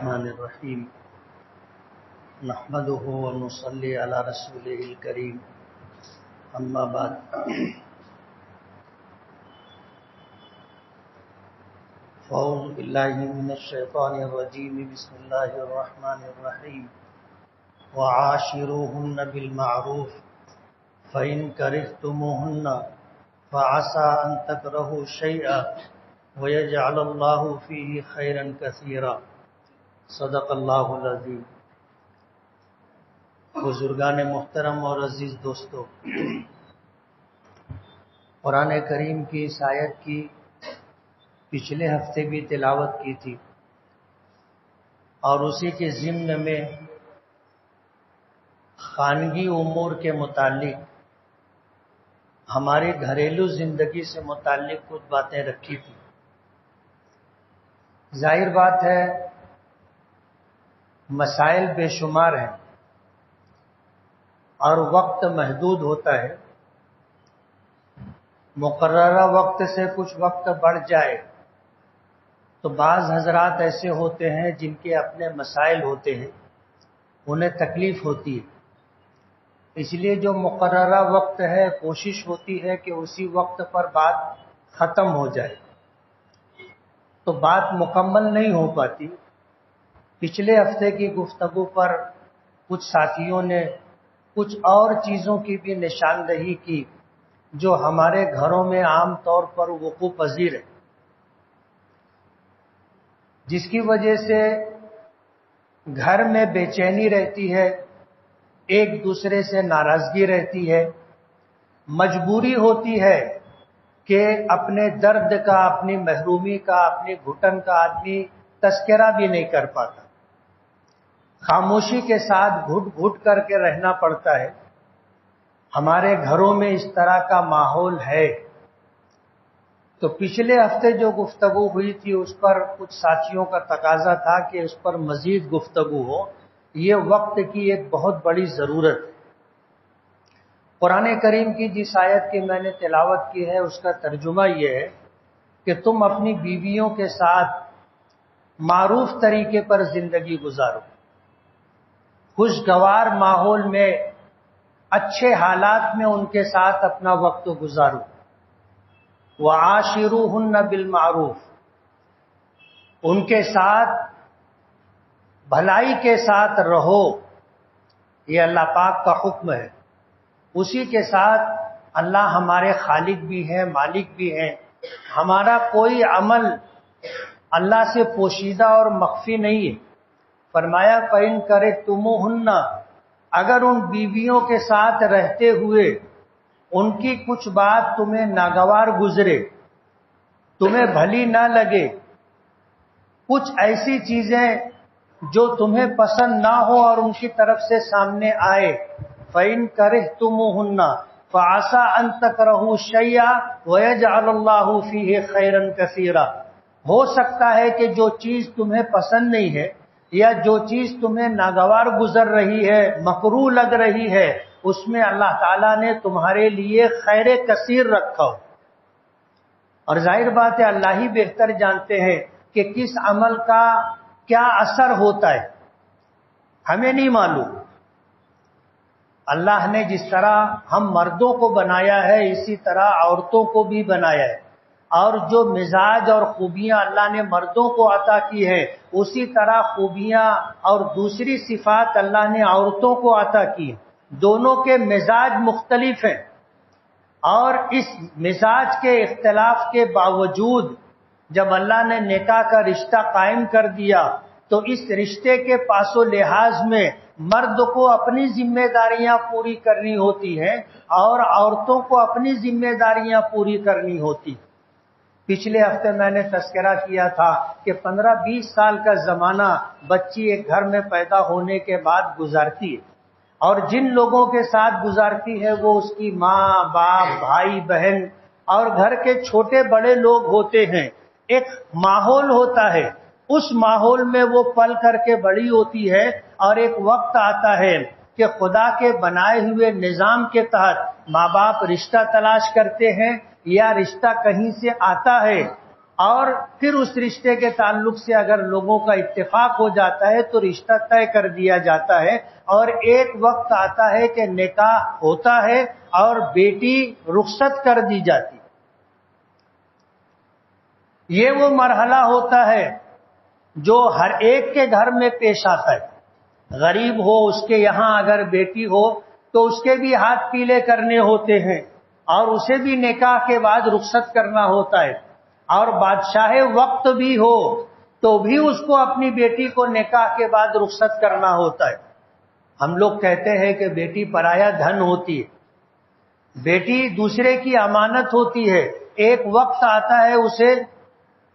الرحمن الرحیم نحمده ونصلی علی رسوله الکریم اما بعد فاعوذ باللہ من الشیطان الرجیم بسم اللہ الرحمن الرحیم وعاشروہن بالمعروف فإن کرہتموہن فعسى ان تکرہوا شیئا وَيَجْعَلَ اللَّهُ فِيهِ خَيْرًا كَثِيرًا صدق اللہ العظیم۔ بزرگان محترم اور عزیز دوستو، قرآن کریم کی اس آیت کی پچھلے ہفتے بھی تلاوت کی تھی اور اسی کے ضمن میں خانگی امور کے متعلق ہماری گھریلو زندگی سے متعلق کچھ باتیں رکھی تھی۔ ظاہر بات ہے مسائل بے شمار ہیں اور وقت محدود ہوتا ہے، مقررہ وقت سے کچھ وقت بڑھ جائے تو بعض حضرات ایسے ہوتے ہیں جن کے اپنے مسائل ہوتے ہیں، انہیں تکلیف ہوتی ہے، اس لیے جو مقررہ وقت ہے کوشش ہوتی ہے کہ اسی وقت پر بات ختم ہو جائے، تو بات مکمل نہیں ہو پاتی۔ پچھلے ہفتے کی گفتگو پر کچھ ساتھیوں نے کچھ اور چیزوں کی بھی نشاندہی کی جو ہمارے گھروں میں عام طور پر وقوع پذیر ہے، جس کی وجہ سے گھر میں بے چینی رہتی ہے، ایک دوسرے سے ناراضگی رہتی ہے، مجبوری ہوتی ہے کہ اپنے درد کا، اپنی محرومی کا، اپنی گھٹن کا آدمی تذکرہ بھی نہیں کر پاتا، خاموشی کے ساتھ گھٹ گھٹ کر کے رہنا پڑتا ہے۔ ہمارے گھروں میں اس طرح کا ماحول ہے۔ تو پچھلے ہفتے جو گفتگو ہوئی تھی اس پر کچھ ساتھیوں کا تقاضا تھا کہ اس پر مزید گفتگو ہو، یہ وقت کی ایک بہت بڑی ضرورت ہے۔ قرآن کریم کی جس آیت کی میں نے تلاوت کی ہے اس کا ترجمہ یہ ہے کہ تم اپنی بیویوں کے ساتھ معروف طریقے پر زندگی گزارو، خوشگوار ماحول میں، اچھے حالات میں ان کے ساتھ اپنا وقت گزارو۔ وَعَاشِرُوهُنَّ بِالْمَعْرُوفِ، ان کے ساتھ بھلائی کے ساتھ رہو، یہ اللہ پاک کا حکم ہے۔ اسی کے ساتھ اللہ ہمارے خالق بھی ہیں، مالک بھی ہیں، ہمارا کوئی عمل اللہ سے پوشیدہ اور مخفی نہیں ہے۔ فرمایا فَإِن كَرِهْتُمُوهُنَّ، اگر ان بیویوں کے ساتھ رہتے ہوئے ان کی کچھ بات تمہیں ناگوار گزرے، تمہیں بھلی نہ لگے، کچھ ایسی چیزیں جو تمہیں پسند نہ ہو اور ان کی طرف سے سامنے آئے، فَإِن كَرِهْتُمُوهُنَّ فَعَسَىٰ أَن تَكْرَهُوا شَيْئًا وَيَجْعَلَ اللَّهُ فِيهِ خَيْرًا كَثِيرًا، ہو سکتا ہے کہ جو چیز تمہیں پسند نہیں ہے یا جو چیز تمہیں ناگوار گزر رہی ہے، مکروہ لگ رہی ہے، اس میں اللہ تعالیٰ نے تمہارے لیے خیر کثیر رکھا ہو۔ اور ظاہر بات ہے اللہ ہی بہتر جانتے ہیں کہ کس عمل کا کیا اثر ہوتا ہے، ہمیں نہیں معلوم۔ اللہ نے جس طرح ہم مردوں کو بنایا ہے اسی طرح عورتوں کو بھی بنایا ہے، اور جو مزاج اور خوبیاں اللہ نے مردوں کو عطا کی ہیں اسی طرح خوبیاں اور دوسری صفات اللہ نے عورتوں کو عطا کی ہیں۔ دونوں کے مزاج مختلف ہیں، اور اس مزاج کے اختلاف کے باوجود جب اللہ نے نکاح کا رشتہ قائم کر دیا تو اس رشتے کے پاس و لحاظ میں مرد کو اپنی ذمہ داریاں پوری کرنی ہوتی ہیں اور عورتوں کو اپنی ذمہ داریاں پوری کرنی ہوتی۔ پچھلے ہفتے میں نے تذکرہ کیا تھا کہ 15-20 سال کا زمانہ بچی ایک گھر میں پیدا ہونے کے بعد گزارتی ہے، اور جن لوگوں کے ساتھ گزارتی ہے وہ اس کی ماں، باپ، بھائی، بہن اور گھر کے چھوٹے بڑے لوگ ہوتے ہیں۔ ایک ماحول ہوتا ہے، اس ماحول میں وہ پل کر کے بڑی ہوتی ہے، اور ایک وقت آتا ہے کہ خدا کے بنائے ہوئے نظام کے تحت ماں باپ رشتہ تلاش کرتے ہیں یا رشتہ کہیں سے آتا ہے، اور پھر اس رشتے کے تعلق سے اگر لوگوں کا اتفاق ہو جاتا ہے تو رشتہ طے کر دیا جاتا ہے، اور ایک وقت آتا ہے کہ نکاح ہوتا ہے اور بیٹی رخصت کر دی جاتی. یہ وہ مرحلہ ہوتا ہے جو ہر ایک کے گھر میں پیش آتا ہے. غریب ہو اس کے یہاں اگر بیٹی ہو تو اس کے بھی ہاتھ پیلے کرنے ہوتے ہیں، اور اسے بھی نکاح کے بعد رخصت کرنا ہوتا ہے. اور بادشاہ وقت بھی ہو تو بھی اس کو اپنی بیٹی کو نکاح کے بعد رخصت کرنا ہوتا ہے. ہم لوگ کہتے ہیں کہ بیٹی پرایا دھن ہوتی ہے، بیٹی دوسرے کی امانت ہوتی ہے. ایک وقت آتا ہے اسے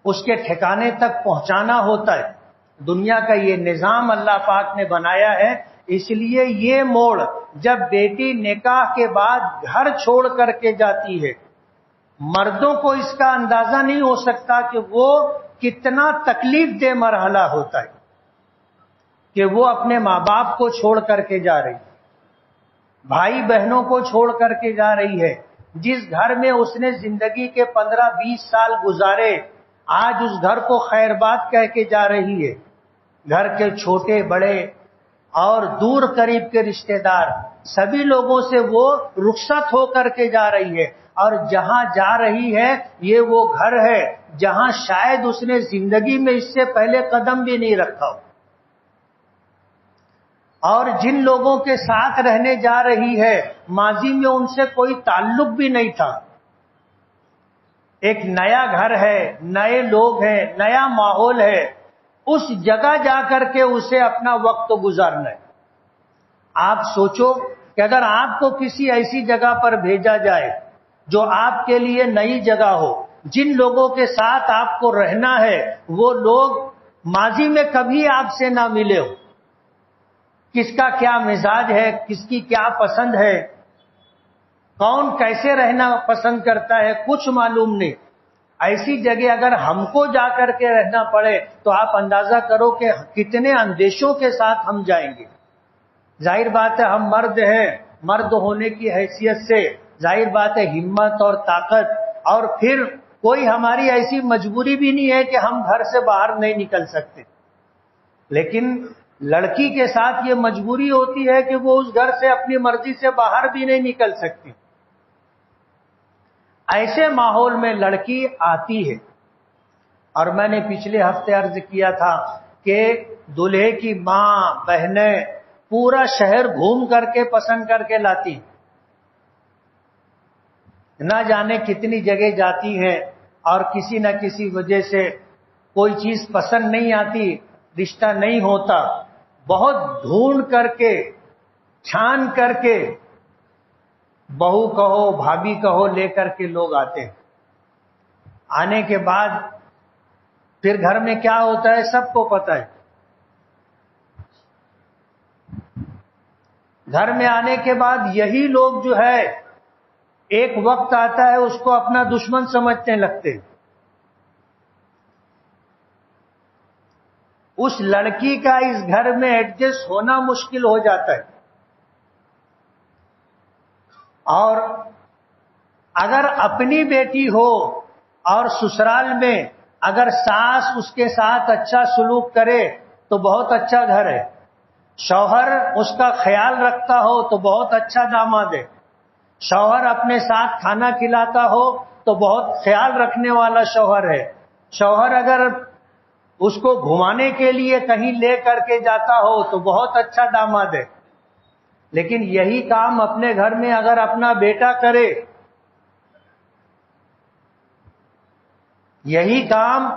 اس کے ٹھکانے تک پہنچانا ہوتا ہے. دنیا کا یہ نظام اللہ پاک نے بنایا ہے. اس لیے یہ موڑ جب بیٹی نکاح کے بعد گھر چھوڑ کر کے جاتی ہے، مردوں کو اس کا اندازہ نہیں ہو سکتا کہ وہ کتنا تکلیف دہ مرحلہ ہوتا ہے کہ وہ اپنے ماں باپ کو چھوڑ کر کے جا رہی ہے، بھائی بہنوں کو چھوڑ کر کے جا رہی ہے. جس گھر میں اس نے زندگی کے 15-20 سال گزارے، آج اس گھر کو خیر بات کہہ کے جا رہی ہے. گھر کے چھوٹے بڑے اور دور قریب کے رشتہ دار سبھی لوگوں سے وہ رخصت ہو کر کے جا رہی ہے، اور جہاں جا رہی ہے یہ وہ گھر ہے جہاں شاید اس نے زندگی میں اس سے پہلے قدم بھی نہیں رکھا ہو. اور جن لوگوں کے ساتھ رہنے جا رہی ہے ماضی میں ان سے کوئی تعلق بھی نہیں تھا. ایک نیا گھر ہے، نئے لوگ ہیں، نیا ماحول ہے. اس جگہ جا کر کے اسے اپنا وقت گزارنا ہے. آپ سوچو کہ اگر آپ کو کسی ایسی جگہ پر بھیجا جائے جو آپ کے لیے نئی جگہ ہو، جن لوگوں کے ساتھ آپ کو رہنا ہے وہ لوگ ماضی میں کبھی آپ سے نہ ملے ہو، کس کا کیا مزاج ہے، کس کی کیا پسند ہے، کون کیسے رہنا پسند کرتا ہے، کچھ معلوم نہیں. ایسی جگہ اگر ہم کو جا کر کے رہنا پڑے تو آپ اندازہ کرو کہ کتنے اندیشوں کے ساتھ ہم جائیں گے. ظاہر بات ہے ہم مرد ہیں، مرد ہونے کی حیثیت سے ظاہر بات ہے ہمت اور طاقت، اور پھر کوئی ہماری ایسی مجبوری بھی نہیں ہے کہ ہم گھر سے باہر نہیں نکل سکتے. لیکن لڑکی کے ساتھ یہ مجبوری ہوتی ہے کہ وہ اس گھر سے اپنی مرضی سے باہر بھی نہیں نکل سکتی. ایسے ماحول میں لڑکی آتی ہے، اور میں نے پچھلے ہفتے عرض کیا تھا کہ دلہے کی ماں بہنیں پورا شہر گھوم کر کے پسند کر کے لاتی، نہ جانے کتنی جگہ جاتی ہیں، اور کسی نہ کسی وجہ سے کوئی چیز پسند نہیں آتی، رشتہ نہیں ہوتا، بہت ڈھونڈ کر کے چھان کر کے بہو کہو بھابھی کہو لے کر کے لوگ آتے ہیں. آنے کے بعد پھر گھر میں کیا ہوتا ہے سب کو پتہ ہے. گھر میں آنے کے بعد یہی لوگ جو ہے ایک وقت آتا ہے اس کو اپنا دشمن سمجھنے لگتے ہیں. اس لڑکی کا اس گھر میں ایڈجسٹ ہونا مشکل ہو جاتا ہے. اور اگر اپنی بیٹی ہو اور سسرال میں اگر ساس اس کے ساتھ اچھا سلوک کرے تو بہت اچھا گھر ہے. شوہر اس کا خیال رکھتا ہو تو بہت اچھا داماد ہے. شوہر اپنے ساتھ کھانا کھلاتا ہو تو بہت خیال رکھنے والا شوہر ہے. شوہر اگر اس کو گھمانے کے لیے کہیں لے کر کے جاتا ہو تو بہت اچھا داماد ہے. لیکن یہی کام اپنے گھر میں اگر اپنا بیٹا کرے، یہی کام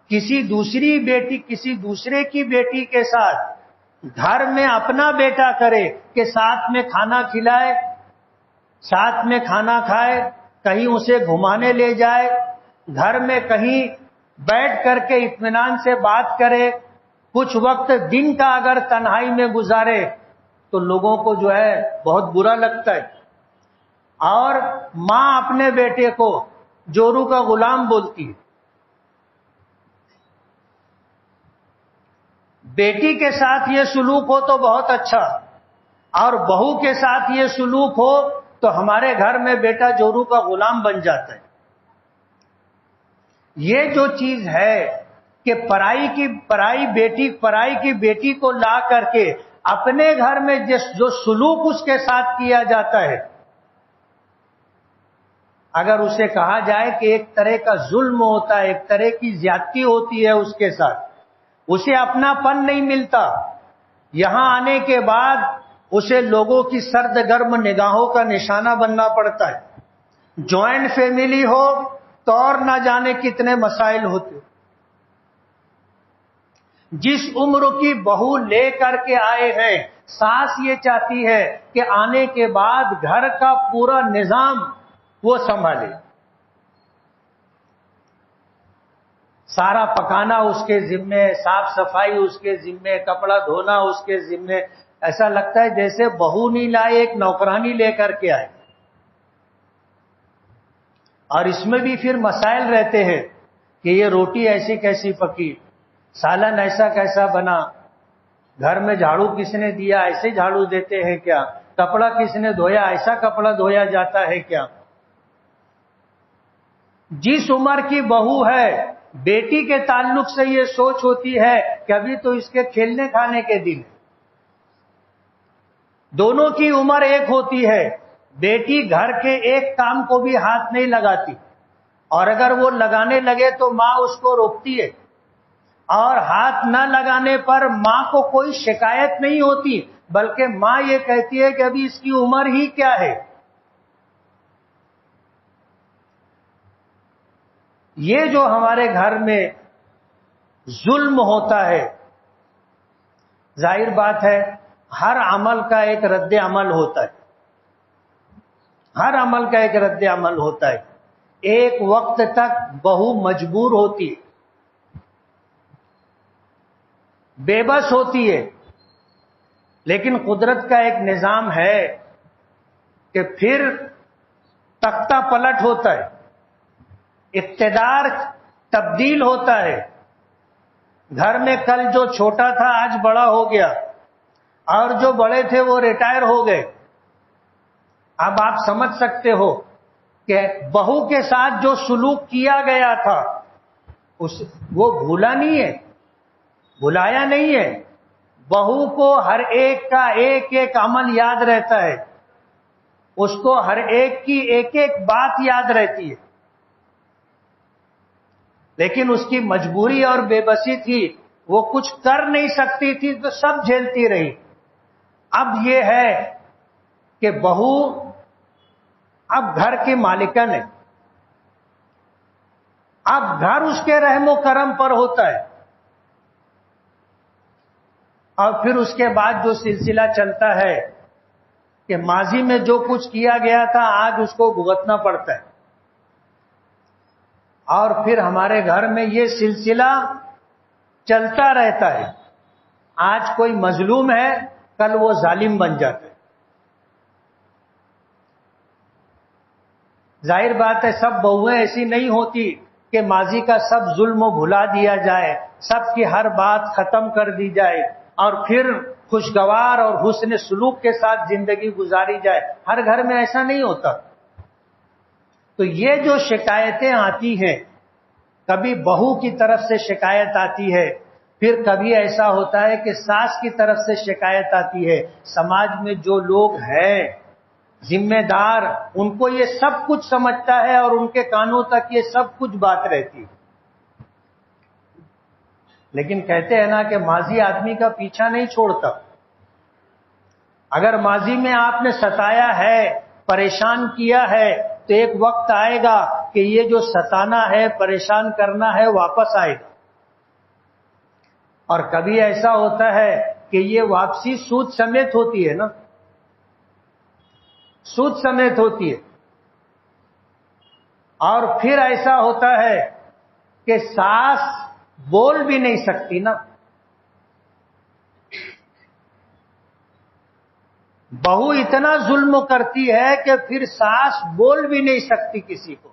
کسی دوسری بیٹی کسی دوسرے کی بیٹی کے ساتھ گھر میں اپنا بیٹا کرے کہ ساتھ میں کھانا کھلائے، ساتھ میں کھانا کھائے، کہیں اسے گھمانے لے جائے، گھر میں کہیں بیٹھ کر کے اطمینان سے بات کرے، کچھ وقت دن کا اگر تنہائی میں گزارے تو لوگوں کو جو ہے بہت برا لگتا ہے. اور ماں اپنے بیٹے کو جورو کا غلام بولتی ہے. بیٹی کے ساتھ یہ سلوک ہو تو بہت اچھا، اور بہو کے ساتھ یہ سلوک ہو تو ہمارے گھر میں بیٹا جورو کا غلام بن جاتا ہے. یہ جو چیز ہے کہ پرائی کی بیٹی کو لا کر کے اپنے گھر میں جو سلوک اس کے ساتھ کیا جاتا ہے، اگر اسے کہا جائے کہ ایک طرح کا ظلم ہوتا ہے، ایک طرح کی زیادتی ہوتی ہے اس کے ساتھ، اسے اپنا پن نہیں ملتا، یہاں آنے کے بعد اسے لوگوں کی سرد گرم نگاہوں کا نشانہ بننا پڑتا ہے۔ جوائنٹ فیملی ہو تو اور نہ جانے کتنے مسائل ہوتے۔ جس عمر کی بہو لے کر کے آئے ہیں، ساس یہ چاہتی ہے کہ آنے کے بعد گھر کا پورا نظام وہ سنبھالے، سارا پکانا اس کے ذمے، صاف صفائی اس کے ذمے، کپڑا دھونا اس کے ذمے۔ ایسا لگتا ہے جیسے بہو نہیں لائے، ایک نوکرانی لے کر کے آئے۔ اور اس میں بھی پھر مسائل رہتے ہیں کہ یہ روٹی ایسی کیسی پکی، سالن ایسا کیسا بنا، گھر میں جھاڑو کس نے دیا، ایسے جھاڑو دیتے ہیں کیا، کپڑا کس نے دھویا، ایسا کپڑا دھویا جاتا ہے کیا۔ جس عمر کی بہو ہے، بیٹی کے تعلق سے یہ سوچ ہوتی ہے کہ ابھی تو اس کے کھیلنے کھانے کے دن، دونوں کی عمر ایک ہوتی ہے، بیٹی گھر کے ایک کام کو بھی ہاتھ نہیں لگاتی، اور اگر وہ لگانے لگے تو ماں اس کو روکتی ہے، اور ہاتھ نہ لگانے پر ماں کو کوئی شکایت نہیں ہوتی، بلکہ ماں یہ کہتی ہے کہ ابھی اس کی عمر ہی کیا ہے۔ یہ جو ہمارے گھر میں ظلم ہوتا ہے، ظاہر بات ہے ہر عمل کا ایک رد عمل ہوتا ہے، ہر عمل کا ایک رد عمل ہوتا ہے۔ ایک وقت تک بہو مجبور ہوتی ہے، بے بس ہوتی ہے، لیکن قدرت کا ایک نظام ہے کہ پھر تختہ پلٹ ہوتا ہے، اقتدار تبدیل ہوتا ہے۔ گھر میں کل جو چھوٹا تھا آج بڑا ہو گیا، اور جو بڑے تھے وہ ریٹائر ہو گئے۔ اب آپ سمجھ سکتے ہو کہ بہو کے ساتھ جو سلوک کیا گیا تھا وہ بھولا نہیں ہے، بھلایا نہیں ہے۔ بہو کو ہر ایک کا ایک ایک عمل یاد رہتا ہے، اس کو ہر ایک کی ایک ایک بات یاد رہتی ہے، لیکن اس کی مجبوری اور بے بسی تھی، وہ کچھ کر نہیں سکتی تھی تو سب جھیلتی رہی۔ اب یہ ہے کہ بہو اب گھر کی مالکن ہے، اب گھر اس کے رحم و کرم پر ہوتا ہے، اور پھر اس کے بعد جو سلسلہ چلتا ہے کہ ماضی میں جو کچھ کیا گیا تھا آج اس کو بھگتنا پڑتا ہے، اور پھر ہمارے گھر میں یہ سلسلہ چلتا رہتا ہے۔ آج کوئی مظلوم ہے، کل وہ ظالم بن جاتا ہے۔ ظاہر بات ہے سب بہویں ایسی نہیں ہوتی کہ ماضی کا سب ظلم و بھلا دیا جائے، سب کی ہر بات ختم کر دی جائے اور پھر خوشگوار اور حسن سلوک کے ساتھ زندگی گزاری جائے۔ ہر گھر میں ایسا نہیں ہوتا۔ تو یہ جو شکایتیں آتی ہیں، کبھی بہو کی طرف سے شکایت آتی ہے، پھر کبھی ایسا ہوتا ہے کہ ساس کی طرف سے شکایت آتی ہے۔ سماج میں جو لوگ ہیں ذمہ دار، ان کو یہ سب کچھ سمجھتا ہے اور ان کے کانوں تک یہ سب کچھ بات رہتی ہے۔ لیکن کہتے ہیں نا کہ ماضی آدمی کا پیچھا نہیں چھوڑتا۔ اگر ماضی میں آپ نے ستایا ہے، پریشان کیا ہے، تو ایک وقت آئے گا کہ یہ جو ستانا ہے، پریشان کرنا ہے، واپس آئے گا۔ اور کبھی ایسا ہوتا ہے کہ یہ واپسی سود سمیت ہوتی ہے نا، سود سمیت ہوتی ہے۔ اور پھر ایسا ہوتا ہے کہ ساس بول بھی نہیں سکتی نا، بہو اتنا ظلم کرتی ہے کہ پھر ساس بول بھی نہیں سکتی کسی کو۔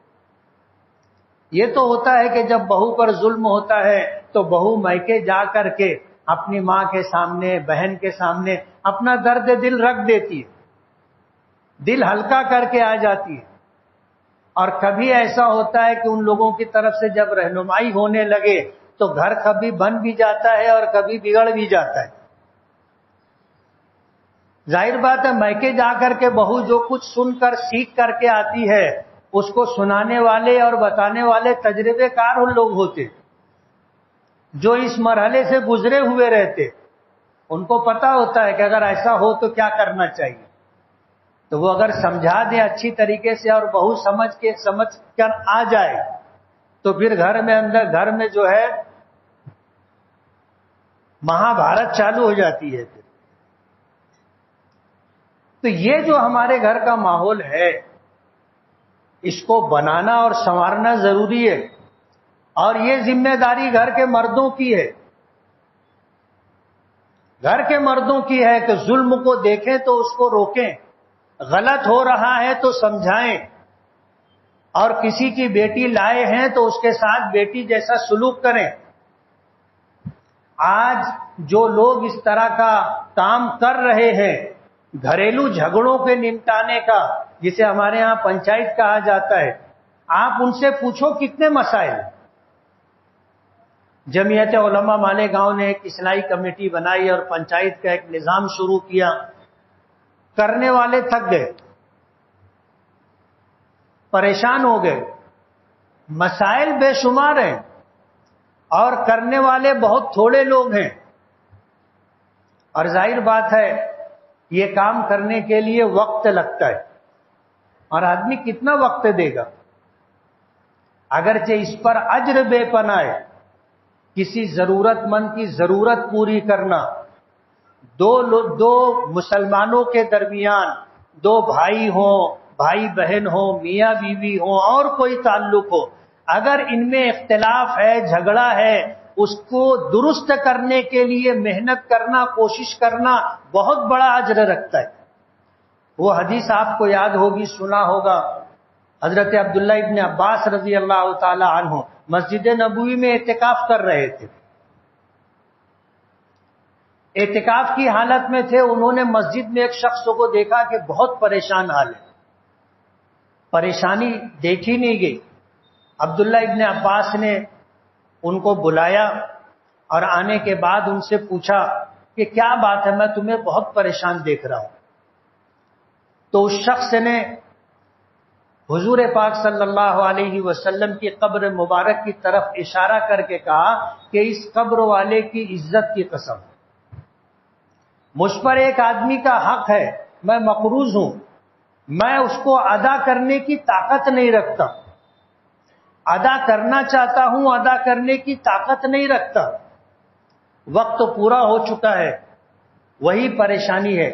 یہ تو ہوتا ہے کہ جب بہو پر ظلم ہوتا ہے تو بہو میکے جا کر کے اپنی ماں کے سامنے، بہن کے سامنے اپنا درد دل رکھ دیتی ہے، دل ہلکا کر کے آ جاتی ہے۔ اور کبھی ایسا ہوتا ہے کہ ان لوگوں کی طرف سے جب رہنمائی ہونے لگے تو گھر کبھی بن بھی جاتا ہے اور کبھی بگڑ بھی جاتا ہے۔ ظاہر بات ہے میکے جا کر کے بہو جو کچھ سن کر سیکھ کر کے آتی ہے اس کو سنانے والے اور بتانے والے تجربے کار ان لوگ ہوتے جو اس مرحلے سے گزرے ہوئے رہتے، ان کو پتا ہوتا ہے کہ اگر ایسا ہو تو کیا کرنا چاہیے، تو وہ اگر سمجھا دیں اچھی طریقے سے اور بہو سمجھ کر آ جائے تو پھر گھر میں جو ہے مہا بھارت چالو ہو جاتی ہے۔ تو یہ جو ہمارے گھر کا ماحول ہے اس کو بنانا اور سنوارنا ضروری ہے، اور یہ ذمہ داری گھر کے مردوں کی ہے۔ گھر کے مردوں کی ہے کہ ظلم کو دیکھیں تو اس کو روکیں، غلط ہو رہا ہے تو سمجھائیں، اور کسی کی بیٹی لائے ہیں تو اس کے ساتھ بیٹی جیسا سلوک کریں۔ آج جو لوگ اس طرح کا کام کر رہے ہیں گھریلو جھگڑوں کے نمٹانے کا، جسے ہمارے ہاں پنچایت کہا جاتا ہے، آپ ان سے پوچھو کتنے مسائل۔ جمعیت علماء مالیگاؤں نے ایک اصلاحی کمیٹی بنائی اور پنچایت کا ایک نظام شروع کیا، کرنے والے تھک گئے، پریشان ہو گئے، مسائل بے شمار ہیں اور کرنے والے بہت تھوڑے لوگ ہیں، اور ظاہر بات ہے یہ کام کرنے کے لیے وقت لگتا ہے، اور آدمی کتنا وقت دے گا؟ اگرچہ اس پر اجر بے پناہ ہے۔ کسی ضرورت مند کی ضرورت پوری کرنا، دو مسلمانوں کے درمیان، دو بھائی ہوں، بھائی بہن ہوں، میاں بیوی ہوں، اور کوئی تعلق ہو، اگر ان میں اختلاف ہے، جھگڑا ہے، اس کو درست کرنے کے لیے محنت کرنا، کوشش کرنا بہت بڑا اجر رکھتا ہے۔ وہ حدیث آپ کو یاد ہوگی، سنا ہوگا، حضرت عبداللہ ابن عباس رضی اللہ تعالی عنہ مسجد نبوی میں اعتکاف کر رہے تھے، اعتکاف کی حالت میں تھے، انہوں نے مسجد میں ایک شخص کو دیکھا کہ بہت پریشان حال ہے، پریشانی دیکھی نہیں گئی۔ عبداللہ ابن عباس نے ان کو بلایا اور آنے کے بعد ان سے پوچھا کہ کیا بات ہے، میں تمہیں بہت پریشان دیکھ رہا ہوں۔ تو اس شخص نے حضور پاک صلی اللہ علیہ وسلم کی قبر مبارک کی طرف اشارہ کر کے کہا کہ اس قبر والے کی عزت کی قسم، مجھ پر ایک آدمی کا حق ہے، میں مقروض ہوں، میں اس کو ادا کرنے کی طاقت نہیں رکھتا، ادا کرنا چاہتا ہوں، ادا کرنے کی طاقت نہیں رکھتا، وقت پورا ہو چکا ہے، وہی پریشانی ہے۔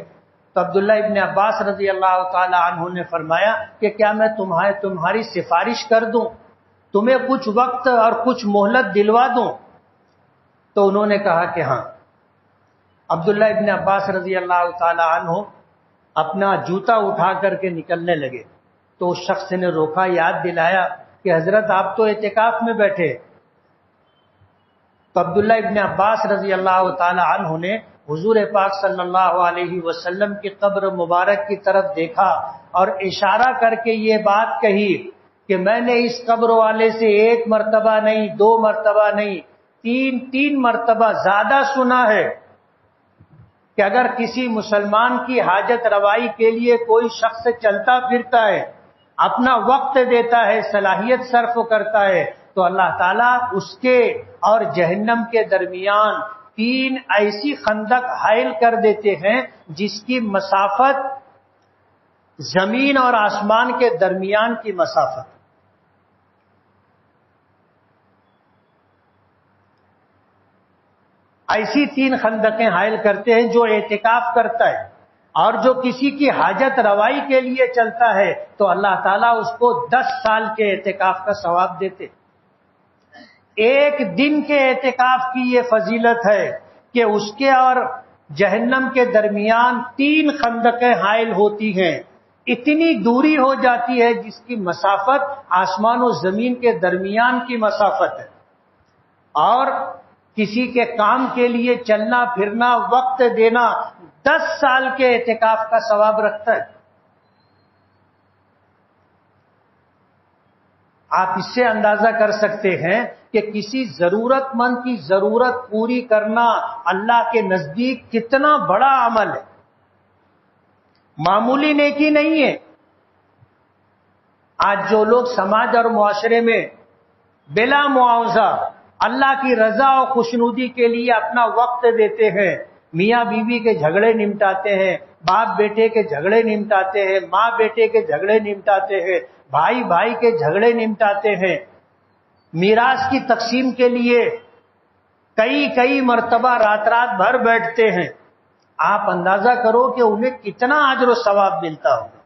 تو عبداللہ ابن عباس رضی اللہ تعالی عنہ نے فرمایا کہ کیا میں تمہاری سفارش کر دوں، تمہیں کچھ وقت اور کچھ مہلت دلوا دوں؟ تو انہوں نے کہا کہ ہاں۔ عبداللہ ابن عباس رضی اللہ تعالی عنہ اپنا جوتا اٹھا کر کے نکلنے لگے تو اس شخص نے روکا، یاد دلایا کہ حضرت آپ تو اعتکاف میں بیٹھے۔ تو عبداللہ ابن عباس رضی اللہ تعالی عنہ نے حضور پاک صلی اللہ علیہ وسلم کی قبر مبارک کی طرف دیکھا اور اشارہ کر کے یہ بات کہی کہ میں نے اس قبر والے سے ایک مرتبہ نہیں، دو مرتبہ نہیں، تین مرتبہ زیادہ سنا ہے کہ اگر کسی مسلمان کی حاجت روائی کے لیے کوئی شخص چلتا پھرتا ہے، اپنا وقت دیتا ہے، صلاحیت صرف کرتا ہے، تو اللہ تعالیٰ اس کے اور جہنم کے درمیان 3 ایسی خندق حائل کر دیتے ہیں جس کی مسافت زمین اور آسمان کے درمیان کی مسافت۔ ایسی 3 خندقیں حائل کرتے ہیں جو اعتکاف کرتا ہے، اور جو کسی کی حاجت روائی کے لیے چلتا ہے تو اللہ تعالیٰ اس کو 10 سال کے اعتکاف کا ثواب دیتے۔ ایک دن کے اعتکاف کی یہ فضیلت ہے کہ اس کے اور جہنم کے درمیان 3 خندقیں حائل ہوتی ہیں، اتنی دوری ہو جاتی ہے جس کی مسافت آسمان و زمین کے درمیان کی مسافت ہے، اور کسی کے کام کے لیے چلنا پھرنا، وقت دینا 10 سال کے اعتکاف کا ثواب رکھتا ہے۔ آپ اس سے اندازہ کر سکتے ہیں کہ کسی ضرورت مند کی ضرورت پوری کرنا اللہ کے نزدیک کتنا بڑا عمل ہے، معمولی نیکی نہیں ہے۔ آج جو لوگ سماج اور معاشرے میں بلا معاوضہ اللہ کی رضا اور خوشنودی کے لیے اپنا وقت دیتے ہیں، میاں بیوی کے جھگڑے نمٹاتے ہیں، باپ بیٹے کے جھگڑے نمٹاتے ہیں، ماں بیٹے کے جھگڑے نمٹاتے ہیں، بھائی بھائی کے جھگڑے نمٹاتے ہیں، میراث کی تقسیم کے لیے کئی مرتبہ رات رات بھر بیٹھتے ہیں، آپ اندازہ کرو کہ انہیں کتنا اجر و ثواب ملتا ہوگا۔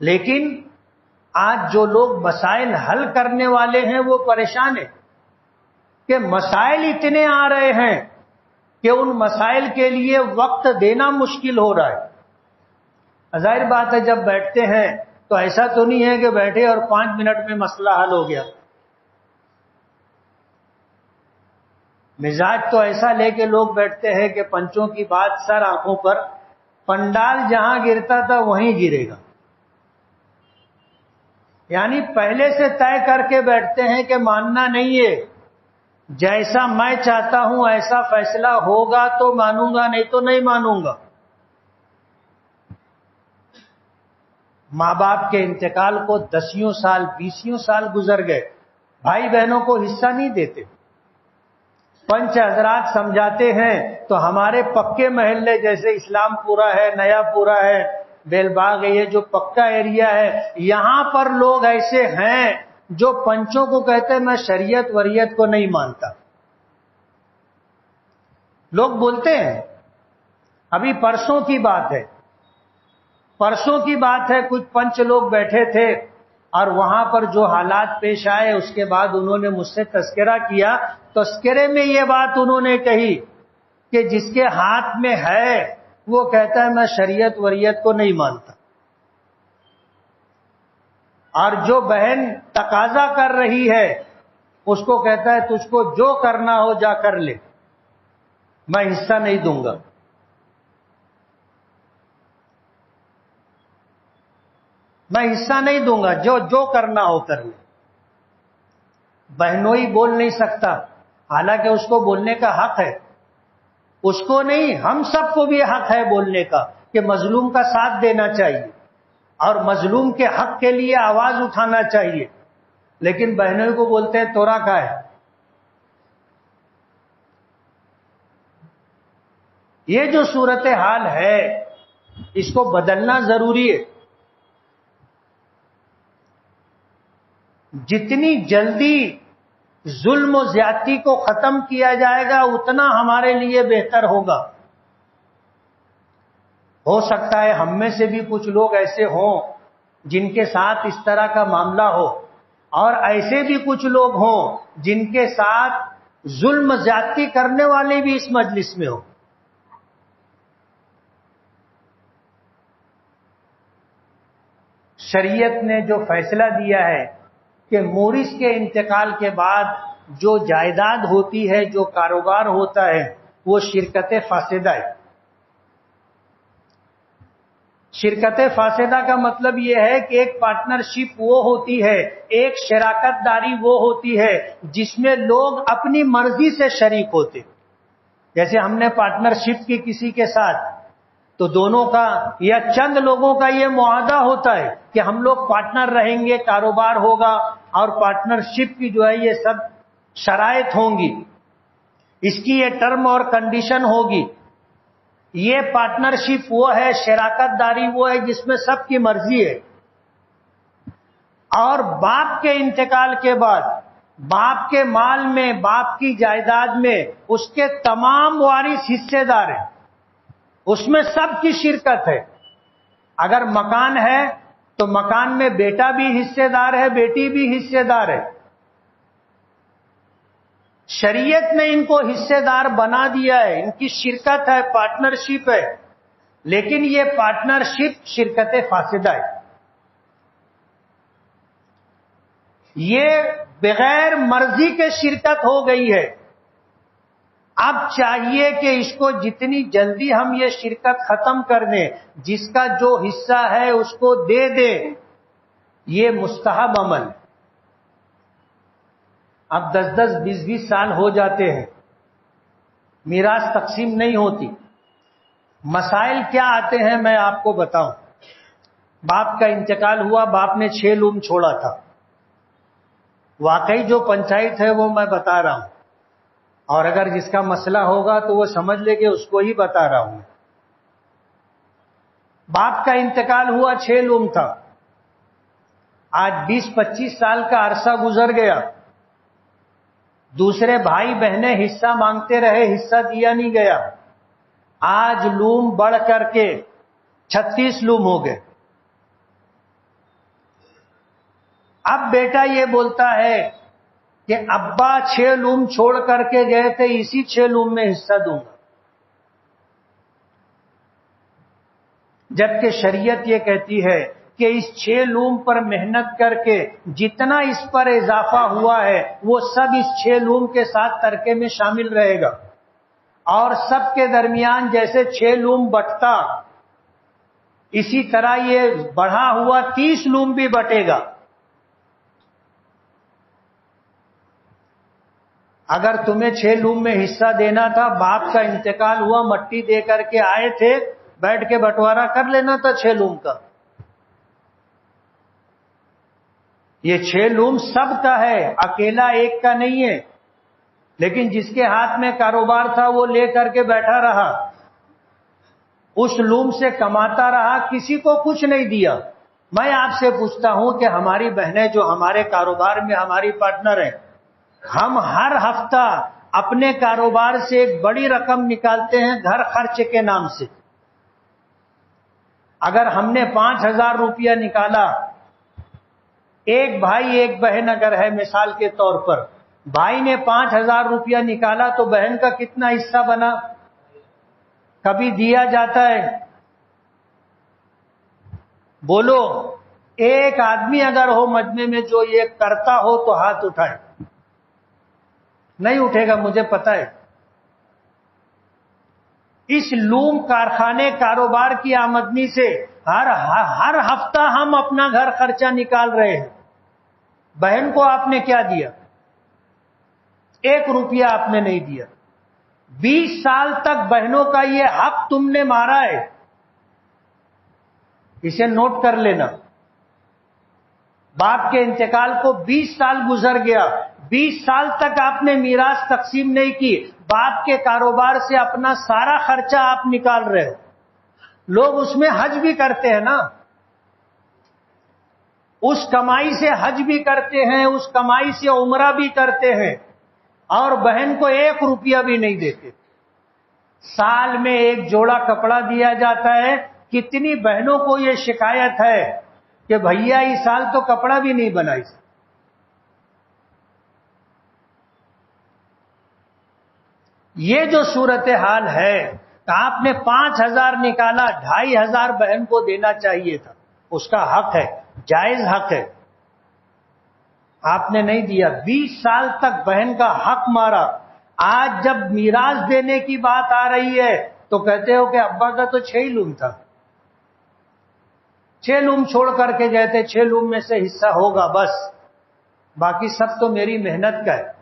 لیکن آج جو لوگ مسائل حل کرنے والے ہیں وہ پریشان ہیں کہ مسائل اتنے آ رہے ہیں کہ ان مسائل کے لیے وقت دینا مشکل ہو رہا ہے۔ ظاہر بات ہے جب بیٹھتے ہیں تو ایسا تو نہیں ہے کہ بیٹھے اور 5 منٹ میں مسئلہ حل ہو گیا۔ مزاج تو ایسا لے کے لوگ بیٹھتے ہیں کہ پنچوں کی بات سر آنکھوں پر، پنڈال جہاں گرتا تھا وہیں گرے گا، یعنی پہلے سے طے کر کے بیٹھتے ہیں کہ ماننا نہیں ہے، جیسا میں چاہتا ہوں ایسا فیصلہ ہوگا تو مانوں گا، نہیں تو نہیں مانوں گا۔ ماں باپ کے انتقال کو 10 سال 20 سال گزر گئے، بھائی بہنوں کو حصہ نہیں دیتے، پنچ حضرات سمجھاتے ہیں تو ہمارے پکے محلے جیسے اسلام پورا ہے، نیا پورا ہے، بیل باغ ہے، یہ جو پکا ایریا ہے، یہاں پر لوگ ایسے ہیں جو پنچوں کو کہتے ہیں میں شریعت وریت کو نہیں مانتا۔ لوگ بولتے ہیں، ابھی پرسوں کی بات ہے، کچھ پنچ لوگ بیٹھے تھے اور وہاں پر جو حالات پیش آئے اس کے بعد انہوں نے مجھ سے تذکرہ کیا، تذکرے میں یہ بات انہوں نے کہی کہ جس کے ہاتھ میں ہے وہ کہتا ہے میں شریعت وریت کو نہیں مانتا، اور جو بہن تقاضا کر رہی ہے اس کو کہتا ہے تجھ کو جو کرنا ہو جا کر لے، میں حصہ نہیں دوں گا۔ میں حصہ نہیں دوں گا، جو کرنا ہو کر لے۔ بہنوئی بول نہیں سکتا، حالانکہ اس کو بولنے کا حق ہے، اس کو نہیں ہم سب کو بھی حق ہے بولنے کا کہ مظلوم کا ساتھ دینا چاہیے اور مظلوم کے حق کے لیے آواز اٹھانا چاہیے، لیکن بہنوئی کو بولتے ہیں تورا کا ہے۔ یہ جو صورتحال ہے اس کو بدلنا ضروری ہے۔ جتنی جلدی ظلم و زیادتی کو ختم کیا جائے گا اتنا ہمارے لیے بہتر ہوگا۔ ہو سکتا ہے ہم میں سے بھی کچھ لوگ ایسے ہوں جن کے ساتھ اس طرح کا معاملہ ہو، اور ایسے بھی کچھ لوگ ہوں جن کے ساتھ ظلم زیادتی کرنے والے بھی اس مجلس میں ہوں۔ شریعت نے جو فیصلہ دیا ہے کہ مورث کے انتقال کے بعد جو جائیداد ہوتی ہے، جو کاروبار ہوتا ہے، وہ شرکت فاسدہ ہے۔ شرکت فاسدہ کا مطلب یہ ہے کہ ایک پارٹنرشپ وہ ہوتی ہے، ایک شراکت داری وہ ہوتی ہے جس میں لوگ اپنی مرضی سے شریک ہوتے۔ جیسے ہم نے پارٹنرشپ کی کسی کے ساتھ تو دونوں کا یا چند لوگوں کا یہ معاہدہ ہوتا ہے کہ ہم لوگ پارٹنر رہیں گے، کاروبار ہوگا اور پارٹنرشپ کی جو ہے یہ سب شرائط ہوں گی، اس کی یہ ٹرم اور کنڈیشن ہوگی۔ یہ پارٹنرشپ وہ ہے، شراکت داری وہ ہے جس میں سب کی مرضی ہے۔ اور باپ کے انتقال کے بعد باپ کے مال میں، باپ کی جائیداد میں اس کے تمام وارث حصے دار ہیں، اس میں سب کی شرکت ہے۔ اگر مکان ہے تو مکان میں بیٹا بھی حصے دار ہے، بیٹی بھی حصے دار ہے۔ شریعت نے ان کو حصے دار بنا دیا ہے، ان کی شرکت ہے، پارٹنرشپ ہے، لیکن یہ پارٹنرشپ شرکت فاسدہ ہے۔ یہ بغیر مرضی کے شرکت ہو گئی ہے۔ اب چاہیے کہ اس کو جتنی جلدی ہم یہ شرکت ختم کر دیں، جس کا جو حصہ ہے اس کو دے دیں۔ یہ مستحب عمل، اب 10-10 20-20 سال ہو جاتے ہیں، میراث تقسیم نہیں ہوتی۔ مسائل کیا آتے ہیں میں آپ کو بتاؤں۔ باپ کا انتقال ہوا، باپ نے 6 لوم چھوڑا تھا، واقعی جو پنچایت ہے وہ میں بتا رہا ہوں، اور اگر جس کا مسئلہ ہوگا تو وہ سمجھ لے کہ اس کو ہی بتا رہا ہوں۔ باپ کا انتقال ہوا، 6 لوم تھا، آج 20-25 سال کا عرصہ گزر گیا، دوسرے بھائی بہنیں حصہ مانگتے رہے، حصہ دیا نہیں گیا، آج لوم بڑھ کر کے 36 لوم ہو گئے۔ اب بیٹا یہ بولتا ہے کہ ابا 6 لوم چھوڑ کر کے گئے تھے، اسی 6 لوم میں حصہ دوں گا، جبکہ شریعت یہ کہتی ہے کہ اس 6 لوم پر محنت کر کے جتنا اس پر اضافہ ہوا ہے وہ سب اس 6 لوم کے ساتھ ترکے میں شامل رہے گا، اور سب کے درمیان جیسے 6 لوم بٹتا اسی طرح یہ بڑھا ہوا 30 لوم بھی بٹے گا۔ اگر تمہیں 6 لوم میں حصہ دینا تھا، باپ کا انتقال ہوا، مٹی دے کر کے آئے تھے، بیٹھ کے بٹوارا کر لینا تھا 6 لوم کا۔ یہ 6 لوم سب کا ہے، اکیلا ایک کا نہیں ہے، لیکن جس کے ہاتھ میں کاروبار تھا وہ لے کر کے بیٹھا رہا، اس لوم سے کماتا رہا، کسی کو کچھ نہیں دیا۔ میں آپ سے پوچھتا ہوں کہ ہماری بہنیں جو ہمارے کاروبار میں ہماری پارٹنر ہیں، ہم ہر ہفتہ اپنے کاروبار سے ایک بڑی رقم نکالتے ہیں گھر خرچ کے نام سے۔ اگر ہم نے 5,000 روپیہ نکالا، ایک بھائی ایک بہن اگر ہے مثال کے طور پر، بھائی نے 5,000 روپیہ نکالا تو بہن کا کتنا حصہ بنا؟ کبھی دیا جاتا ہے؟ بولو، ایک آدمی اگر ہو مجمع میں جو یہ کرتا ہو تو ہاتھ اٹھائے۔ نہیں اٹھے گا، مجھے پتا ہے۔ اس لوم کارخانے کاروبار کی آمدنی سے ہر ہفتہ ہم اپنا گھر خرچہ نکال رہے ہیں۔ بہن کو آپ نے کیا دیا؟ 1 روپیہ آپ نے نہیں دیا۔ 20 سال تک بہنوں کا یہ حق تم نے مارا ہے، اسے نوٹ کر لینا۔ باپ کے انتقال کو 20 سال گزر گیا، 20 سال تک آپ نے میراث تقسیم نہیں کی، باپ کے کاروبار سے اپنا سارا خرچہ آپ نکال رہے ہو۔ لوگ اس میں حج بھی کرتے ہیں نا، اس کمائی سے حج بھی کرتے ہیں، اس کمائی سے عمرہ بھی کرتے ہیں، اور بہن کو 1 روپیہ بھی نہیں دیتے۔ سال میں 1 جوڑا کپڑا دیا جاتا ہے، کتنی بہنوں کو یہ شکایت ہے کہ بھیا اس سال تو کپڑا بھی نہیں بنائی۔ یہ جو صورتحال ہے، تو آپ نے 5,000 نکالا، 2,500 بہن کو دینا چاہیے تھا، اس کا حق ہے، جائز حق ہے، آپ نے نہیں دیا۔ 20 سال تک بہن کا حق مارا، آج جب میراث دینے کی بات آ رہی ہے تو کہتے ہو کہ ابا کا تو 6 لوم تھا، 6 لوم چھوڑ کر کے گئے تھے، 6 لوم میں سے حصہ ہوگا بس، باقی سب تو میری محنت کا ہے۔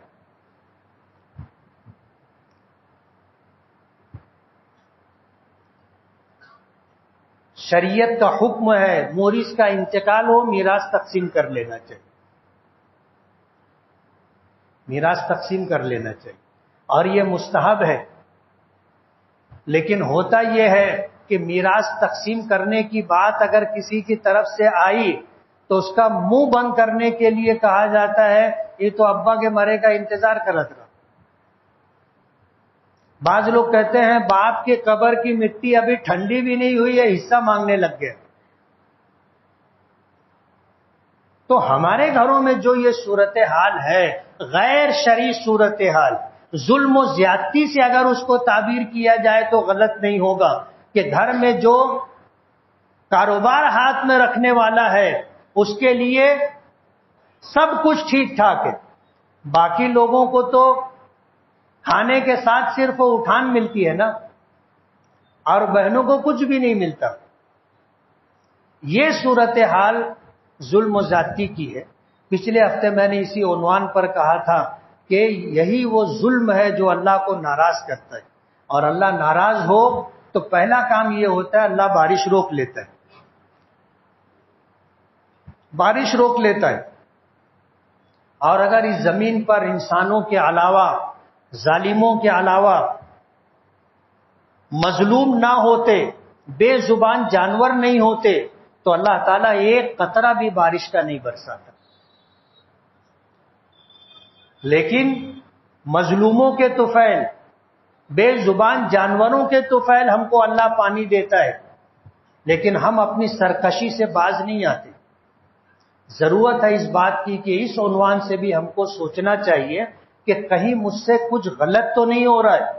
شریعت کا حکم ہے مورث کا انتقال ہو میراث تقسیم کر لینا چاہیے، میراث تقسیم کر لینا چاہیے، اور یہ مستحب ہے۔ لیکن ہوتا یہ ہے کہ میراث تقسیم کرنے کی بات اگر کسی کی طرف سے آئی تو اس کا منہ بند کرنے کے لیے کہا جاتا ہے یہ تو ابا کے مرے کا انتظار کرت رہا۔ بعض لوگ کہتے ہیں باپ کے قبر کی مٹی ابھی ٹھنڈی بھی نہیں ہوئی ہے، حصہ مانگنے لگ گئے۔ تو ہمارے گھروں میں جو یہ صورتحال ہے، غیر شرعی صورتحال، ظلم و زیادتی سے اگر اس کو تعبیر کیا جائے تو غلط نہیں ہوگا کہ گھر میں جو کاروبار ہاتھ میں رکھنے والا ہے اس کے لیے سب کچھ ٹھیک ٹھاک ہے، باقی لوگوں کو تو کھانے کے ساتھ صرف اٹھان ملتی ہے نا، اور بہنوں کو کچھ بھی نہیں ملتا۔ یہ صورتحال ظلم و زیادتی کی ہے۔ پچھلے ہفتے میں نے اسی عنوان پر کہا تھا کہ یہی وہ ظلم ہے جو اللہ کو ناراض کرتا ہے، اور اللہ ناراض ہو تو پہلا کام یہ ہوتا ہے اللہ بارش روک لیتا ہے، بارش روک لیتا ہے۔ اور اگر اس زمین پر انسانوں کے علاوہ، ظالموں کے علاوہ مظلوم نہ ہوتے، بے زبان جانور نہیں ہوتے، تو اللہ تعالیٰ ایک قطرہ بھی بارش کا نہیں برساتا۔ لیکن مظلوموں کے طفیل، بے زبان جانوروں کے طفیل ہم کو اللہ پانی دیتا ہے، لیکن ہم اپنی سرکشی سے باز نہیں آتے۔ ضرورت ہے اس بات کی کہ اس عنوان سے بھی ہم کو سوچنا چاہیے کہ کہیں مجھ سے کچھ غلط تو نہیں ہو رہا ہے،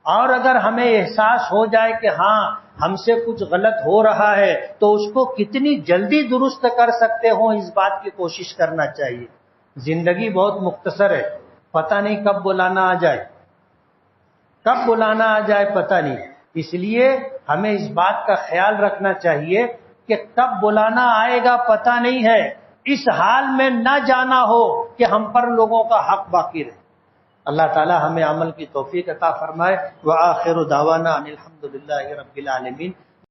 اور اگر ہمیں احساس ہو جائے کہ ہاں ہم سے کچھ غلط ہو رہا ہے تو اس کو کتنی جلدی درست کر سکتے ہوں اس بات کی کوشش کرنا چاہیے۔ زندگی بہت مختصر ہے، پتہ نہیں کب بلانا آ جائے، کب بلانا آ جائے پتہ نہیں۔ اس لیے ہمیں اس بات کا خیال رکھنا چاہیے کہ کب بلانا آئے گا پتہ نہیں ہے، اس حال میں نہ جانا ہو کہ ہم پر لوگوں کا حق باقی رہے۔ اللہ تعالی ہمیں عمل کی توفیق عطا فرمائے۔ وآخر دعوانا ان الحمد للہ رب العالمین۔